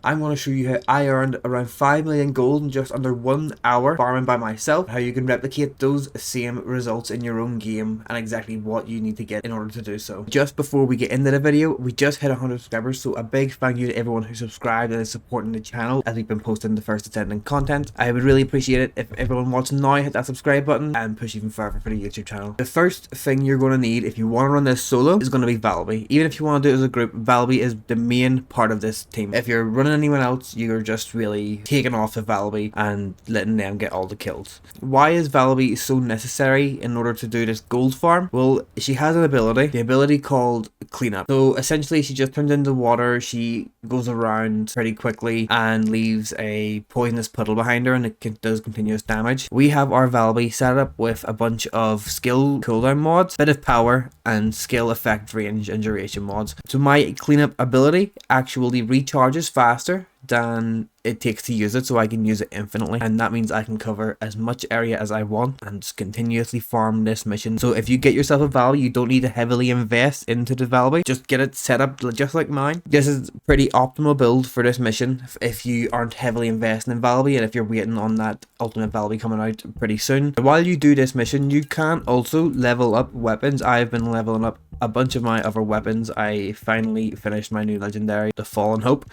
I'm going to show you how I earned around 5 million gold in just under 1 hour farming by myself, how you can replicate those same results in your own game, and exactly what you need to get in order to do so. Just before we get into the video, we just hit 100 subscribers, so a big thank you to everyone who subscribed and is supporting the channel as we've been posting the first Descendant content. I would really appreciate it if everyone watching now hit that subscribe button and push even further for the YouTube channel. The first thing you're going to need if you want to run this solo is going to be Valby. Even if you want to do it as a group, Valby is the main part of this team. If you're running anyone else, you're just really taking off the Valby and letting them get all the kills. Why is Valby so necessary in order to do this gold farm? Well, she has an ability, the ability called cleanup. So essentially she just turns into water, she goes around pretty quickly and leaves a poisonous puddle behind her, and it does continuous damage. We have our Valby set up with a bunch of skill cooldown mods, bit of power, and skill effect range and duration mods. So my cleanup ability actually recharges faster than it takes to use it, so I can use it infinitely, and that means I can cover as much area as I want and just continuously farm this mission. So if you get yourself a Valby, you don't need to heavily invest into the Valby, just get it set up just like mine. This is pretty optimal build for this mission if you aren't heavily investing in Valby and if you're waiting on that ultimate Valby coming out pretty soon. While you do this mission, you can also level up weapons. I've been leveling up a bunch of my other weapons. I finally finished my new legendary, the Fallen Hope.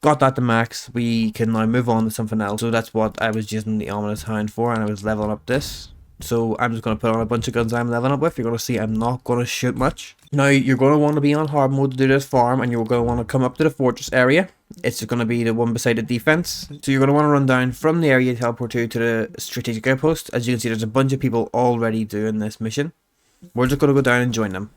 Got that to max. We can now move on to something else. So that's what I was using the Ominous Hound for, and I was leveling up this. So I'm just going to put on a bunch of guns I'm leveling up with. You're going to see I'm not going to shoot much. Now you're going to want to be on hard mode to do this farm, and you're going to want to come up to the fortress area. It's going to be the one beside the defense. So you're going to want to run down from the area you teleport to the strategic outpost. As you can see, there's a bunch of people already doing this mission. We're just going to go down and join them.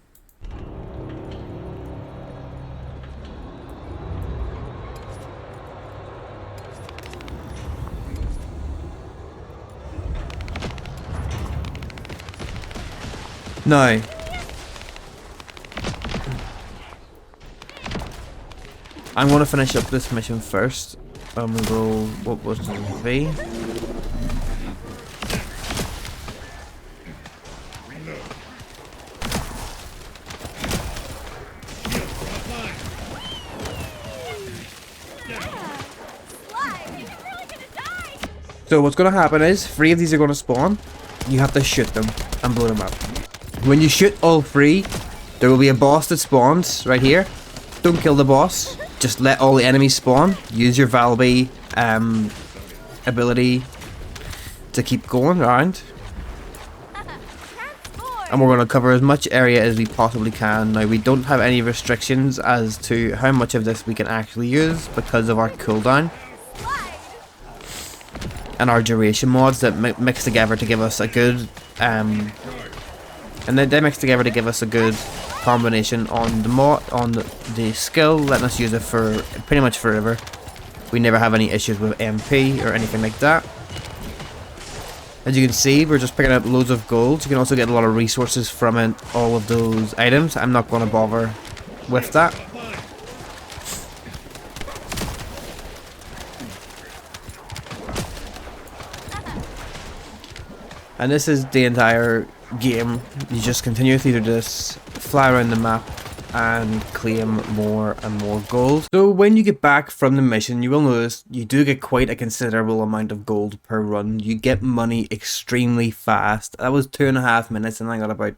Now, I'm going to finish up this mission first. I'm going to go, what was the V? So what's going to happen is, 3 of these are going to spawn. You have to shoot them and blow them up. When you shoot all 3, there will be a boss that spawns right here. Don't kill the boss, just let all the enemies spawn. Use your Valby ability to keep going around. And we're going to cover as much area as we possibly can. Now we don't have any restrictions as to how much of this we can actually use because of our cooldown and our duration mods that mix together to give us a good and they mix together to give us a good combination on the mod, on the skill, letting us use it for pretty much forever. We never have any issues with MP or anything like that. As you can see, we're just picking up loads of gold. You can also get a lot of resources from it, all of those items. I'm not going to bother with that. And this is the entire game. You just continuously do this, fly around the map and claim more and more gold. So when you get back from the mission, you will notice you do get quite a considerable amount of gold per run. You get money extremely fast. That was 2.5 minutes and I got about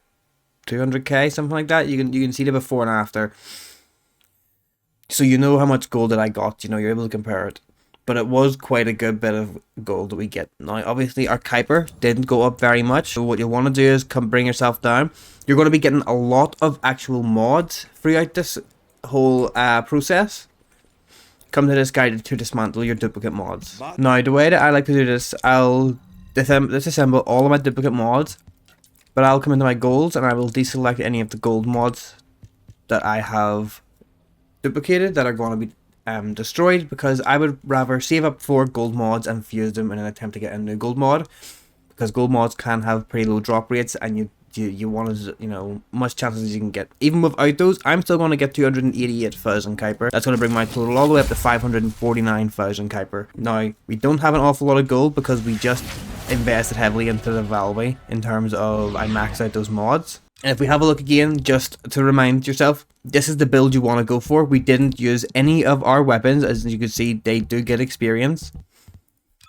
200k, something like that. You can see the before and after. So you know how much gold that I got, you know, you're able to compare it. But it was quite a good bit of gold that we get. Now, obviously, our Kuiper didn't go up very much. So what you want to do is bring yourself down. You're going to be getting a lot of actual mods throughout this whole process. Come to this guide to dismantle your duplicate mods. Now, the way that I like to do this, I'll disassemble all of my duplicate mods. But I'll come into my golds and I will deselect any of the gold mods that I have duplicated that are going to be destroyed, because I would rather save up 4 gold mods and fuse them in an attempt to get a new gold mod, because gold mods can have pretty low drop rates and you want as, you know, much chances as you can get. Even without those, I'm still going to get 288,000 Kuiper. That's going to bring my total all the way up to 549,000 Kuiper. Now, we don't have an awful lot of gold because we just invested heavily into the Valby in terms of I maxed out those mods. And if we have a look again, just to remind yourself, this is the build you want to go for. We didn't use any of our weapons. As you can see, they do get experience.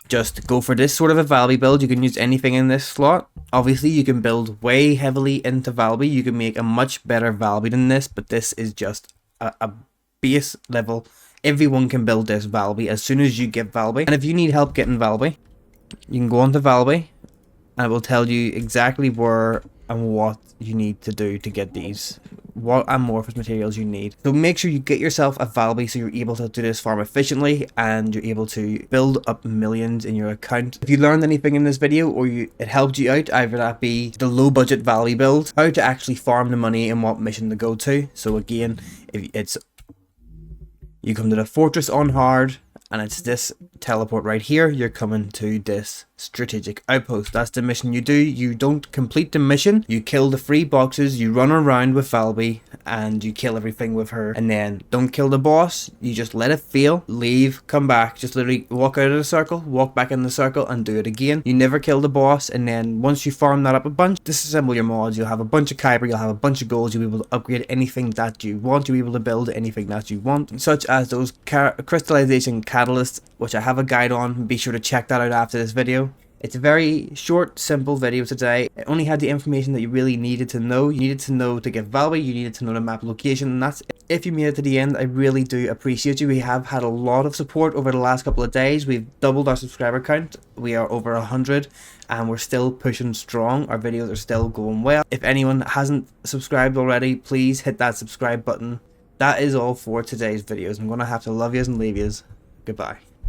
Just go for this sort of a Valby build. You can use anything in this slot. Obviously, you can build way heavily into Valby. You can make a much better Valby than this, but this is just a base level. Everyone can build this Valby as soon as you get Valby. And if you need help getting Valby, you can go onto Valby, and it will tell you exactly where and what you need to do to get these, what amorphous materials you need. So make sure you get yourself a Valby so you're able to do this farm efficiently and you're able to build up millions in your account. If you learned anything in this video or it helped you out, either that be the low budget Valby build, how to actually farm the money and what mission to go to. So again, if it's, you come to the fortress on hard, and it's this teleport right here. You're coming to this strategic outpost. That's the mission you do. You don't complete the mission. You kill the free boxes. You run around with Valby and you kill everything with her. And then don't kill the boss. You just let it fail. Leave. Come back. Just literally walk out of the circle. Walk back in the circle and do it again. You never kill the boss. And then once you farm that up a bunch, disassemble your mods. You'll have a bunch of kyber. You'll have a bunch of golds. You'll be able to upgrade anything that you want. You'll be able to build anything that you want, such as those crystallization catalysts, which I have a guide on. Be sure to check that out after this video. It's a very short, simple video today. It only had the information that you really needed to know. You needed to know to get Valby, you needed to know the map location, and that's it. If you made it to the end, I really do appreciate you. We have had a lot of support over the last couple of days. We've doubled our subscriber count. We are over 100 and we're still pushing strong. Our videos are still going well. If anyone hasn't subscribed already, please hit that subscribe button. That is all for today's videos. I'm going to have to love yous and leave yous. Goodbye.